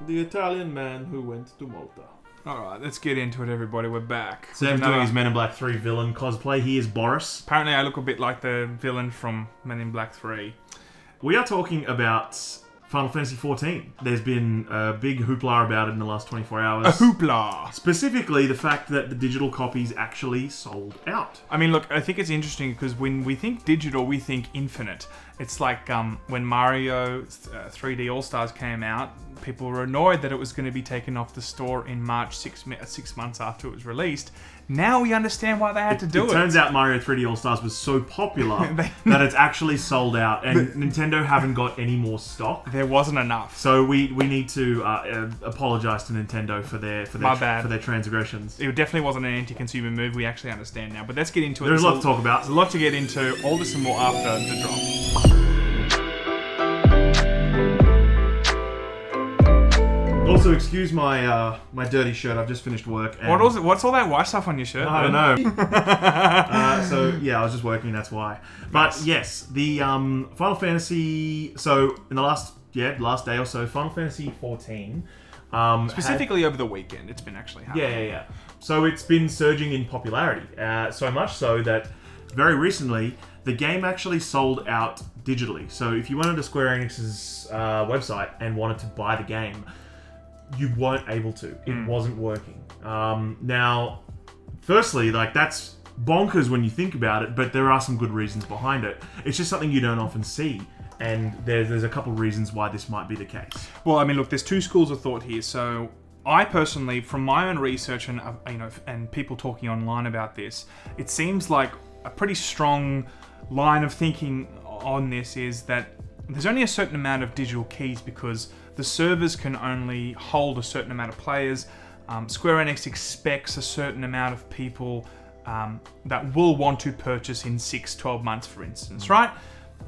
The Italian man who went to Malta. Alright, let's get into it, everybody. We're back. Sam's doing his Men in Black 3 villain cosplay. He is Boris. Apparently I look a bit like the villain from Men in Black 3. We are talking about Final Fantasy XIV. There's been a big hoopla about it in the last 24 hours. A hoopla! Specifically, the fact that the digital copies actually sold out. I mean, look, I think it's interesting because when we think digital, we think infinite. It's like when Mario 3D All-Stars came out, people were annoyed that it was going to be taken off the store in March, 6 months after it was released. Now we understand why they had to do it. It turns out Mario 3D All-Stars was so popular that it's actually sold out, and Nintendo haven't got any more stock. There wasn't enough. So we need to apologise to Nintendo for their transgressions. It definitely wasn't an anti-consumer move. We actually understand now. But let's get into it. There's a lot to talk about. There's a lot to get into. All this and more after the drop. Also, excuse my my dirty shirt. I've just finished work. And What's all that white stuff on your shirt? I don't know. So yeah, I was just working. That's why. But Nice. yes, the Final Fantasy. So in the last day or so, Final Fantasy 14. Specifically over the weekend, it's been actually happening. Yeah. So it's been surging in popularity. So much so that very recently the game actually sold out digitally. So if you went onto Square Enix's website and wanted to buy the game, you weren't able to. It wasn't working. Now, firstly, like that's bonkers when you think about it, but there are some good reasons behind it. It's just something you don't often see, and there's a couple of reasons why this might be the case. Well, I mean, look, there's two schools of thought here. So I personally, from my own research and and people talking online about this, it seems like a pretty strong line of thinking on this is that there's only a certain amount of digital keys because the servers can only hold a certain amount of players. Square Enix expects a certain amount of people that will want to purchase in 6-12 months, for instance, right?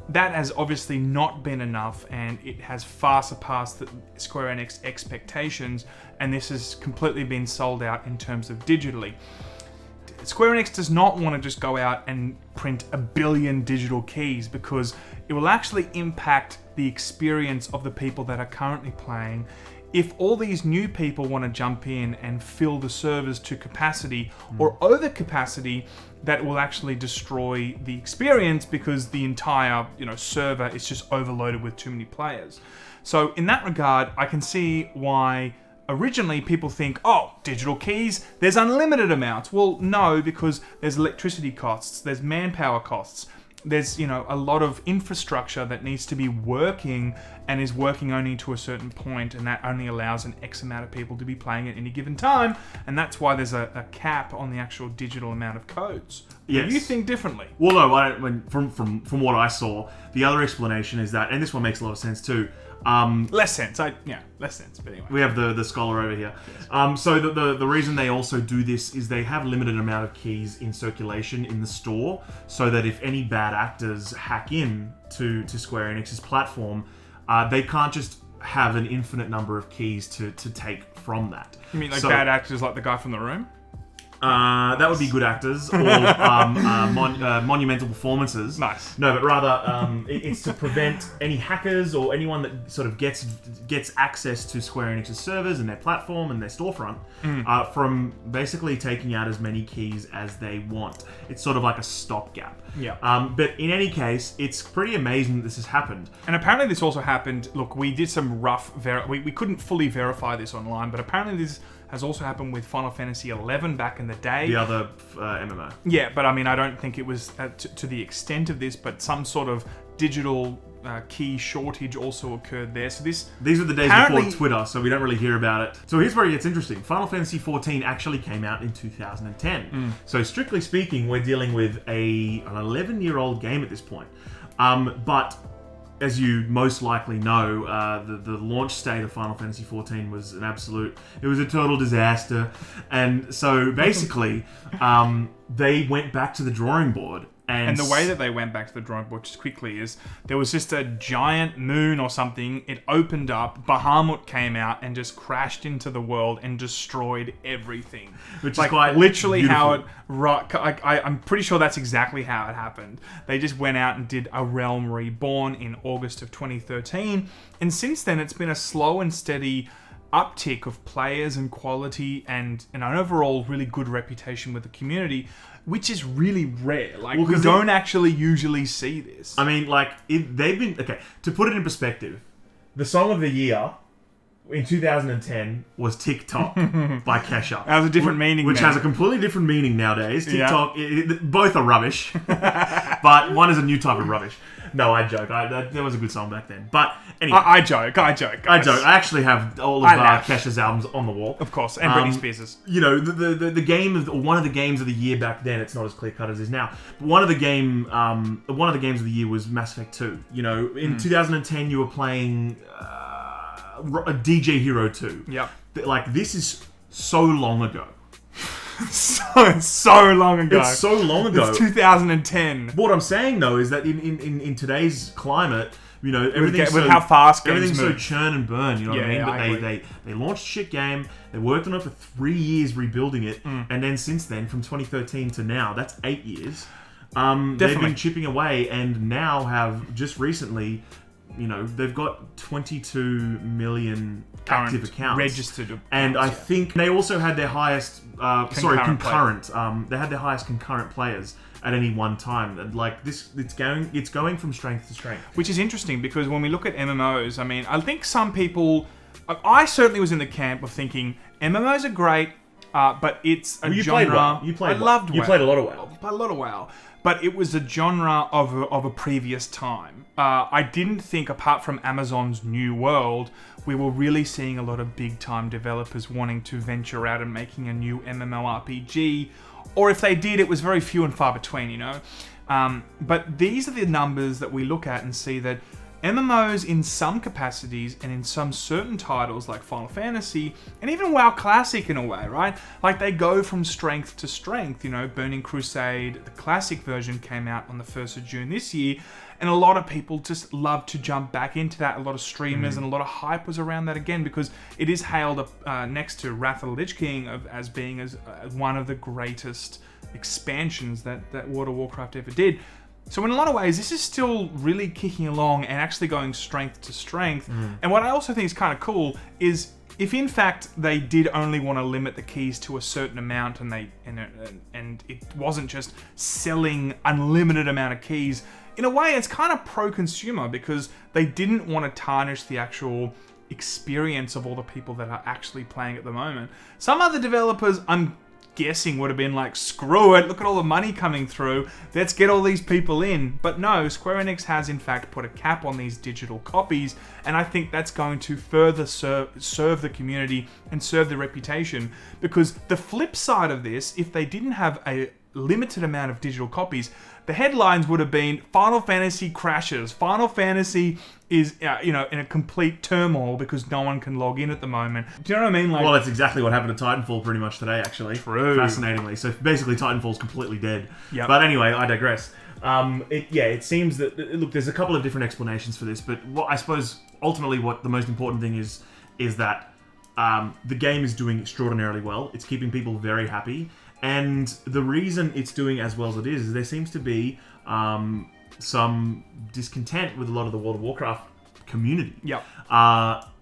That has obviously not been enough, and it has far surpassed the Square Enix expectations, and this has completely been sold out in terms of digitally. Square Enix does not want to just go out and print 1 billion digital keys because it will actually impact the experience of the people that are currently playing. If all these new people want to jump in and fill the servers to capacity or over capacity, that will actually destroy the experience because the entire server is just overloaded with too many players. So in that regard, I can see why originally people think, oh, digital keys, there's unlimited amounts. Well, no, because there's electricity costs, there's manpower costs, there's a lot of infrastructure that needs to be working and is working only to a certain point, and that only allows an X amount of people to be playing at any given time, and that's why there's a cap on the actual digital amount of codes. Yes. You think differently? Well, no, from what I saw, the other explanation is that, and this one makes a lot of sense too. Less sense, less sense. But anyway, we have the scholar over here. Yes. So the reason they also do this is they have limited amount of keys in circulation in the store, so that if any bad actors hack in to Square Enix's platform, they can't just have an infinite number of keys to take from that. You mean like bad actors like the guy from The Room? That would be good actors or monumental performances. Nice. No, but rather it's to prevent any hackers or anyone that sort of gets access to Square Enix's servers and their platform and their storefront from basically taking out as many keys as they want. It's sort of like a stopgap. Yeah. But in any case, it's pretty amazing that this has happened. And apparently this also happened. Look, we did some rough we couldn't fully verify this online, but apparently this has also happened with Final Fantasy XI back in the day. The other MMO. Yeah, but I mean, I don't think it was to the extent of this, but some sort of digital key shortage also occurred there. So these were the days before Twitter, so we don't really hear about it. So here's where it gets interesting. Final Fantasy XIV actually came out in 2010. So strictly speaking, we're dealing with an 11-year-old game at this point. But as you most likely know, the launch state of Final Fantasy XIV was it was a total disaster. And so basically, they went back to the drawing board. And the way that they went back to the drawing board just quickly is there was just a giant moon or something. It opened up, Bahamut came out and just crashed into the world and destroyed everything. Which is quite literally beautiful. I'm pretty sure that's exactly how it happened. They just went out and did A Realm Reborn in August of 2013. And since then, it's been a slow and steady uptick of players and quality and an overall really good reputation with the community, which is really rare. Like, we don't actually usually see this. I mean, like, they've been... Okay, to put it in perspective, the song of the year in 2010 was TikTok by Kesha. That has a different meaning Which now. has a completely different meaning nowadays. TikTok, both are rubbish. But one is a new type of rubbish. No, I joke. There was a good song back then. But anyway. I joke. I actually have all of Kesha's albums on the wall. Of course, and Britney Spears'. You know, the game of one of the games of the year back then. It's not as clear cut as it is now. But one of the games of the year was Mass Effect 2. You know, in 2010 you were playing DJ Hero 2. Yep. Like, this is so long ago. so long ago. It's so long ago. It's 2010. What I'm saying though is that in today's climate, you know, everything's with how fast games everything's move. so churn and burn. You know what I mean? But they launched a shit game. They worked on it for 3 years rebuilding it, and then since then, from 2013 to now, that's 8 years. They've been chipping away, and now have just recently, you know, they've got 22 million active accounts registered, and I think they also had their highest concurrent. They had their highest concurrent players at any one time. And like this, it's going from strength to strength. Which is interesting because when we look at MMOs, I mean, I think some people, I certainly was in the camp of thinking MMOs are great, but it's a genre. I loved WoW. You played a lot of WoW. A lot of WoW. But it was a genre of a previous time. I didn't think, apart from Amazon's New World, we were really seeing a lot of big-time developers wanting to venture out and making a new MMORPG. Or if they did, it was very few and far between, you know? But these are the numbers that we look at and see that MMOs in some capacities and in some certain titles like Final Fantasy and even WoW Classic in a way, right? Like they go from strength to strength, you know, Burning Crusade, the classic version came out on the 1st of June this year, and a lot of people just love to jump back into that. A lot of streamers and a lot of hype was around that again because it is hailed up next to Wrath of the Lich King as being one of the greatest expansions that World of Warcraft ever did. So in a lot of ways, this is still really kicking along and actually going strength to strength. And what I also think is kind of cool is if in fact they did only want to limit the keys to a certain amount and it wasn't just selling unlimited amount of keys, in a way it's kind of pro-consumer because they didn't want to tarnish the actual experience of all the people that are actually playing at the moment. Some other developers, I'm guessing, would have been like, screw it, look at all the money coming through, let's get all these people in. But no, Square Enix has in fact put a cap on these digital copies, and I think that's going to further serve the community and serve the reputation, because the flip side of this, if they didn't have a limited amount of digital copies, the headlines would have been Final Fantasy crashes. Final Fantasy is, in a complete turmoil because no one can log in at the moment. Do you know what I mean? Like, well, that's exactly what happened to Titanfall pretty much today, actually. True. Fascinatingly. So basically, Titanfall's completely dead. Yep. But anyway, I digress. It seems that, look, there's a couple of different explanations for this, but what I suppose ultimately what the most important thing is that the game is doing extraordinarily well. It's keeping people very happy. And the reason it's doing as well as it is there seems to be some discontent with a lot of the World of Warcraft community. Yeah.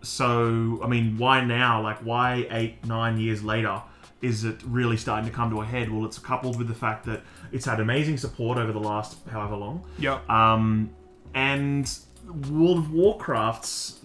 So, I mean, why now? Like, why 8-9 years later is it really starting to come to a head? Well, it's coupled with the fact that it's had amazing support over the last however long. Yeah. And World of Warcraft's...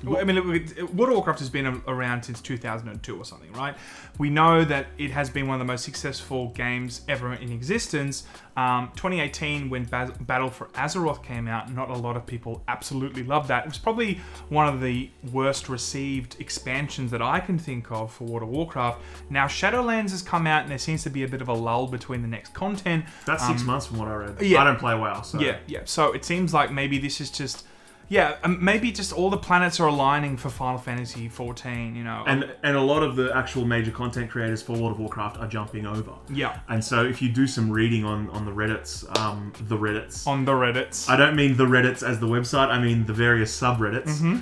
World of Warcraft has been around since 2002 or something, right? We know that it has been one of the most successful games ever in existence. 2018, when Battle for Azeroth came out, not a lot of people absolutely loved that. It was probably one of the worst received expansions that I can think of for World of Warcraft. Now, Shadowlands has come out, and there seems to be a bit of a lull between the next content. That's 6 months from what I read. Yeah. I don't play WoW, so... Yeah. So it seems like maybe this is just... Yeah, maybe just all the planets are aligning for Final Fantasy 14, you know. And a lot of the actual major content creators for World of Warcraft are jumping over. Yeah. And so if you do some reading on the Reddits, On the Reddits. I don't mean the Reddits as the website, I mean the various subreddits.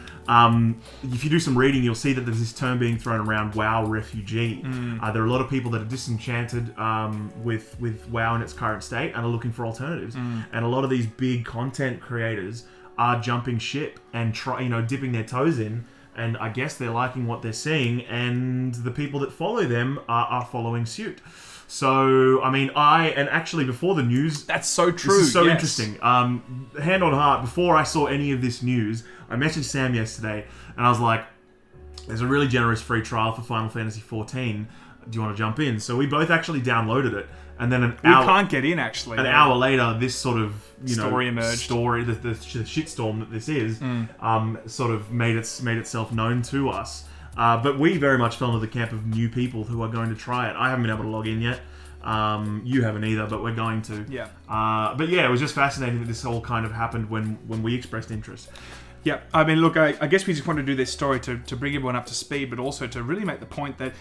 If you do some reading, you'll see that there's this term being thrown around, WoW refugee. There are a lot of people that are disenchanted with WoW in its current state and are looking for alternatives. And a lot of these big content creators are jumping ship and dipping their toes in and I guess they're liking what they're seeing, and the people that follow them are following suit. So, I mean, and actually before the news... That's so true, This is so yes. interesting. Hand on heart, before I saw any of this news, I messaged Sam yesterday, and I was like, there's a really generous free trial for Final Fantasy 14. Do you want to jump in? So we both actually downloaded it, and then We can't get in, actually. an hour later, this sort of Story emerged. the shitstorm that this is, sort of made itself known to us. But we very much fell into the camp of new people who are going to try it. I haven't been able to log in yet. You haven't either, but we're going to. Yeah. But yeah, it was just fascinating that this all kind of happened when we expressed interest. Yeah, I mean, look, I guess we just want to do this story to bring everyone up to speed, but also to really make the point that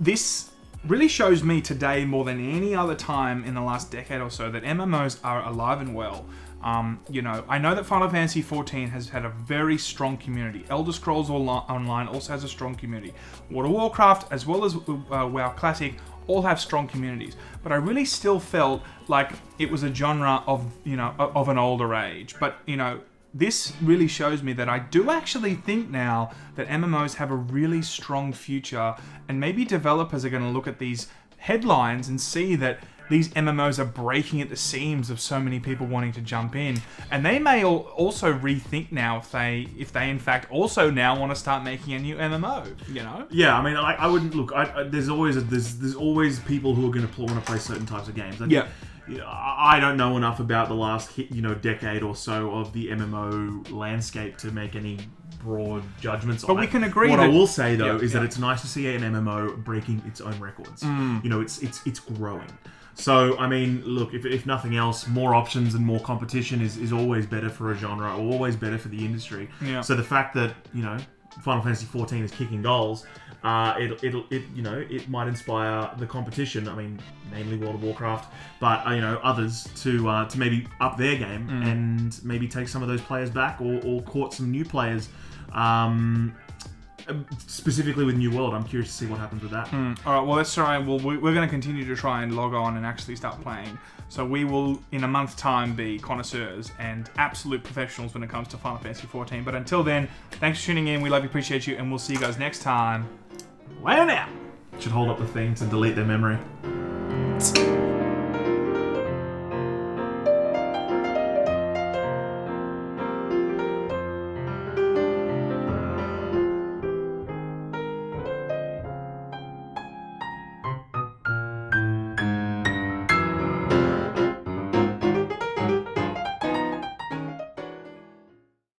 this really shows me today more than any other time in the last decade or so that MMOs are alive and well. I know that Final Fantasy 14 has had a very strong community. Elder Scrolls Online also has a strong community. World of Warcraft, as well as WoW Classic, all have strong communities. But I really still felt like it was a genre of an older age. But, this really shows me that I do actually think now that MMOs have a really strong future, and maybe developers are going to look at these headlines and see that these MMOs are breaking at the seams of so many people wanting to jump in, and they may also rethink now if they in fact also now want to start making a new MMO. Yeah, I mean, I wouldn't look. There's always people who are going to want to play certain types of games. I don't know enough about the last decade or so of the MMO landscape to make any broad judgments on it. But we can agree What that... I will say, though, is that it's nice to see an MMO breaking its own records. It's growing. So, I mean, look, if nothing else, more options and more competition is always better for a genre, or always better for the industry. Yeah. So the fact that, Final Fantasy 14 is kicking goals, it might inspire the competition. I mean, mainly World of Warcraft, but others to maybe up their game and maybe take some of those players back, or court some new players. Specifically with New World, I'm curious to see what happens with that. All right, well, let's try. We're going to continue to try and log on and actually start playing. So we will, in a month's time, be connoisseurs and absolute professionals when it comes to Final Fantasy 14. But until then, thanks for tuning in. We love you, appreciate you, and we'll see you guys next time. Later now. Should hold up the thing to delete their memory.